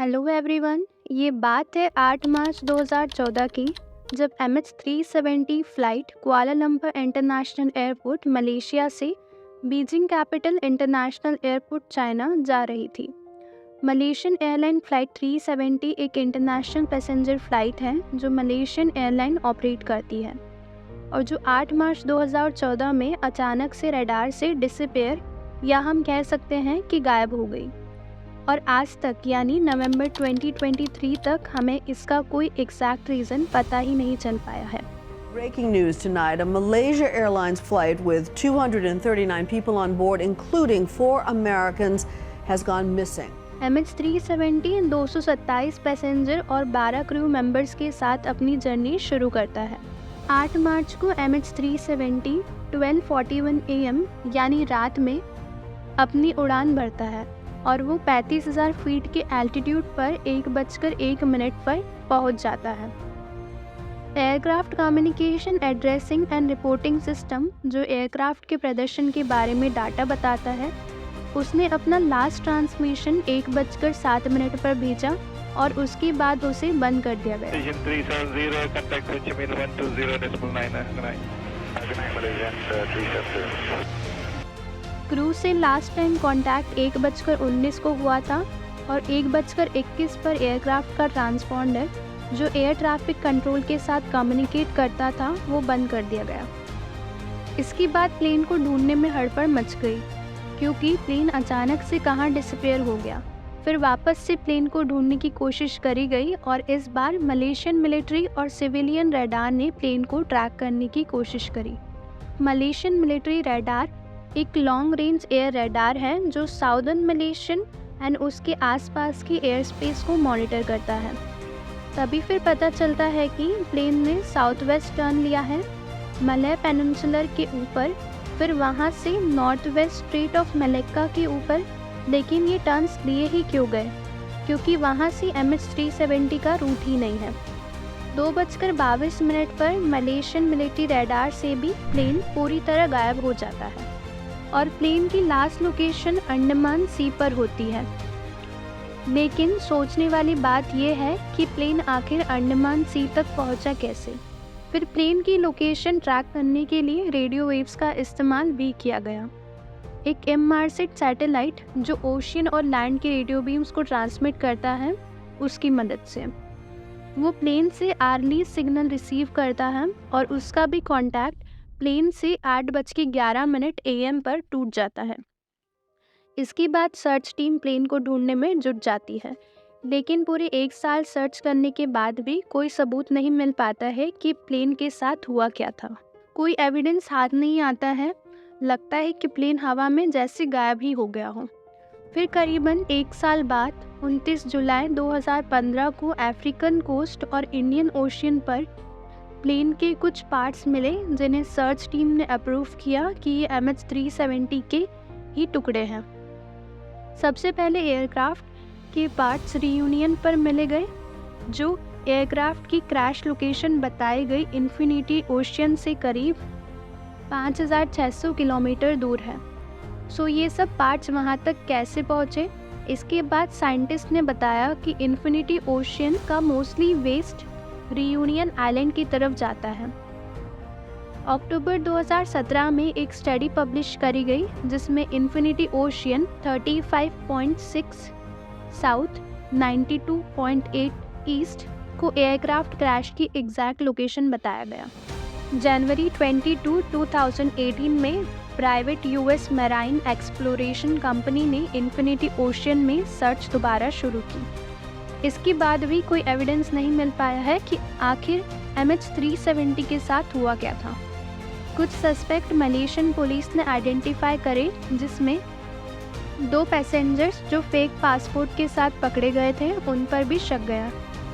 Hello everyone. ये बात है 8 मार्च 2014 की, जब MH370 flight Kuala Lumpur international airport Malaysia से Beijing capital international airport China जा रही थी। मलेशियन एयरलाइन फ़्लाइट 370 एक इंटरनेशनल पैसेंजर फ़्लाइट है जो मलेशियन एयरलाइन ऑपरेट करती है और जो 8 मार्च 2014 में अचानक से रडार से डिसअपीयर या हम कह सकते हैं कि गायब हो गई। और आज तक यानी नवंबर 2023 तक हमें इसका कोई एग्जैक्ट रीज़न पता ही नहीं चल पाया है। Breaking news tonight, a Malaysia Airlines flight with 239 people on board, including 4 Americans, has gone missing. MH370 227 passenger और 12 क्रू मेंबर्स के साथ अपनी जर्नी शुरू करता है। 8 मार्च को MH370 12:41 AM यानी रात में अपनी उड़ान भरता है और वो 35,000 फीट के एल्टीट्यूड पर 1:01 पर पहुंच जाता है। Aircraft communication addressing and reporting system, जो एयरक्राफ्ट के प्रदर्शन के बारे में डाटा बताता है, उसने अपना लास्ट ट्रांसमिशन 1:07 पर भेजा और उसके बाद उसे बंद कर दिया गया। क्रू से लास्ट टाइम कांटेक्ट 1:19 को हुआ था और 1:21 पर एयरक्राफ्ट का ट्रांसपॉन्डर, जो एयर ट्रैफिक कंट्रोल के साथ कम्युनिकेट करता था, वो बंद कर दिया गया। इसके बाद प्लेन को ढूंढने में हड़बड़ मच गई क्योंकि प्लेन अचानक से कहाँ डिसअपीयर हो गया। फिर वापस से प्लेन को ढूंढने की कोशिश करी गई और इस बार मलेशियन मिलिट्री और सिविलियन रडार ने प्लेन को ट्रैक करने की कोशिश करी। मलेशियन मिलिट्री रडार एक लॉन्ग रेंज एयर रडार है जो साउदर्न मलेशियन एंड उसके आसपास की एयर स्पेस को मॉनिटर करता है। तभी फिर पता चलता है कि प्लेन ने साउथ वेस्ट टर्न लिया है मलय पेनिनसुलर के ऊपर, फिर वहाँ से north west straight of Malacca के ऊपर। लेकिन ये टर्न्स लिए ही क्यों गए, क्योंकि वहाँ से MH370 का रूट ही नहीं है। 2:22 पर मलेशियन मिलिट्री रडार से भी प्लेन पूरी तरह गायब हो जाता है और प्लेन की लास्ट लोकेशन अंडमान सी पर होती है। लेकिन सोचने वाली बात यह है कि प्लेन आखिर अंडमान सी तक पहुंचा कैसे। फिर प्लेन की लोकेशन ट्रैक करने के लिए रेडियो वेव्स का इस्तेमाल भी किया गया। एक इनमार्सेट सैटेलाइट जो ओशियन और लैंड के रेडियो बीम्स को ट्रांसमिट करता है, उसकी मदद से वो प्लेन से आर्ली सिग्नल रिसीव करता है और उसका भी कांटेक्ट प्लेन से 8:11 AM पर टूट जाता है। इसके बाद सर्च टीम प्लेन को ढूंढने में जुट जाती है, लेकिन पूरे 1 साल सर्च करने के बाद भी कोई सबूत नहीं मिल पाता है कि प्लेन के साथ हुआ क्या था। कोई एविडेंस हाथ नहीं आता है, लगता है कि प्लेन हवा में जैसे गायब ही हो गया हो। फिर करीबन 1 साल बाद 29 जुलाई 2015 को अफ्रीकन कोस्ट और इंडियन ओशियन पर प्लेन के कुछ पार्ट्स मिले जिन्हें सर्च टीम ने अप्रूव किया कि ये MH370 के ही टुकड़े हैं। सबसे पहले एयरक्राफ्ट के पार्ट्स रियूनियन पर मिले गए, जो एयरक्राफ्ट की क्रैश लोकेशन बताई गई इन्फिनिटी ओशियन से करीब 5,600 किलोमीटर दूर है। सो ये सब पार्ट्स वहाँ तक कैसे पहुँचे? इसके बाद साइंटिस्ट ने बताया कि इन्फिनिटी ओशियन का मोस्टली वेस्ट रियूनियन आइलैंड की तरफ जाता है। अक्टूबर 2017 में एक स्टडी पब्लिश करी गई जिसमें इन्फिनिटी ओशियन 35.6 साउथ 92.8 ईस्ट को एयरक्राफ्ट क्रैश की एग्जैक्ट लोकेशन बताया गया। जनवरी 22, 2018 में private US marine exploration company ने इन्फिनिटी ओशियन में सर्च दोबारा शुरू की। इसके बाद भी कोई एविडेंस नहीं मिल पाया है कि आखिर MH370 के साथ हुआ क्या था। कुछ सस्पेक्ट मलेशियन पुलिस ने आइडेंटिफाई करे, जिसमें 2 पैसेंजर्स जो फेक पासपोर्ट के साथ पकड़े गए थे उन पर भी शक गया,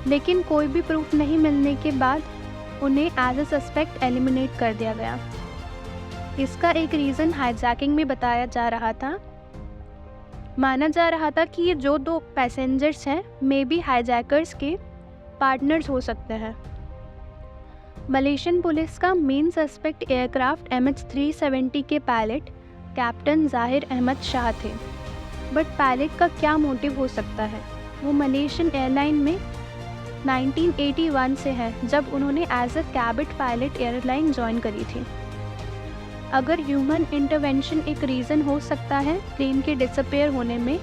लेकिन कोई भी प्रूफ नहीं मिलने के बाद उन्हें एज अ सस्पेक्ट एलिमिनेट कर दिया गया। इसका एक रीज़न हाईजैकिंग में बताया जा रहा था। माना जा रहा था कि ये जो 2 पैसेंजर्स हैं मे बी हाईजैकर्स के पार्टनर्स हो सकते हैं। मलेशियन पुलिस का मेन सस्पेक्ट एयरक्राफ्ट MH370 के पायलट कैप्टन ज़ाहिर अहमद शाह थे। बट पायलट का क्या मोटिव हो सकता है? वो मलेशियन एयरलाइन में 1981 से है, जब उन्होंने as a cadet pilot airline join करी थी। अगर ह्यूमन इंटरवेंशन एक रीज़न हो सकता है प्लेन के डिसअपेयर होने में,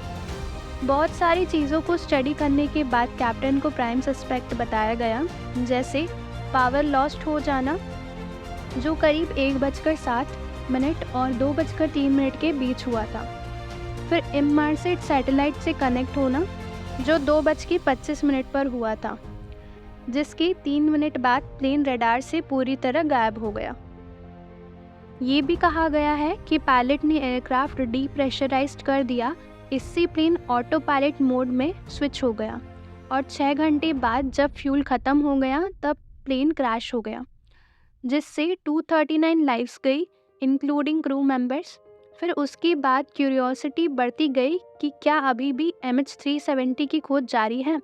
बहुत सारी चीज़ों को स्टडी करने के बाद कैप्टन को प्राइम सस्पेक्ट बताया गया, जैसे पावर लॉस्ट हो जाना, जो करीब 1:07 और 2:03 के बीच हुआ था। फिर इनमार्सेट सैटेलाइट से कनेक्ट होना, जो 2:25 पर हुआ था, जिसके 3 मिनट बाद प्लेन रडार से पूरी तरह गायब हो गया। ये भी कहा गया है कि पायलट ने एयरक्राफ्ट डीप्रेशराइज्ड कर दिया, इससे प्लेन ऑटो पायलट मोड में स्विच हो गया और 6 घंटे बाद जब फ्यूल ख़त्म हो गया तब प्लेन क्रैश हो गया, जिससे 239 लाइव्स गई इंक्लूडिंग क्रू मेंबर्स। फिर उसके बाद क्यूरियोसिटी बढ़ती गई कि क्या अभी भी MH370 की खोज जारी है।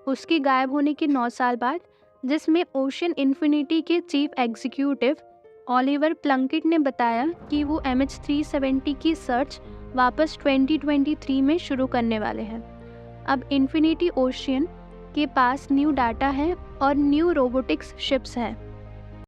उसके गायब होने के 9 साल बाद, जिसमें ओशन इन्फिनिटी के चीफ एग्जीक्यूटिव ओलिवर प्लंकेट ने बताया कि वो MH370 की सर्च वापस 2023 में शुरू करने वाले हैं। अब इन्फिनिटी ओशियन के पास न्यू डाटा है और न्यू रोबोटिक्स शिप्स हैं।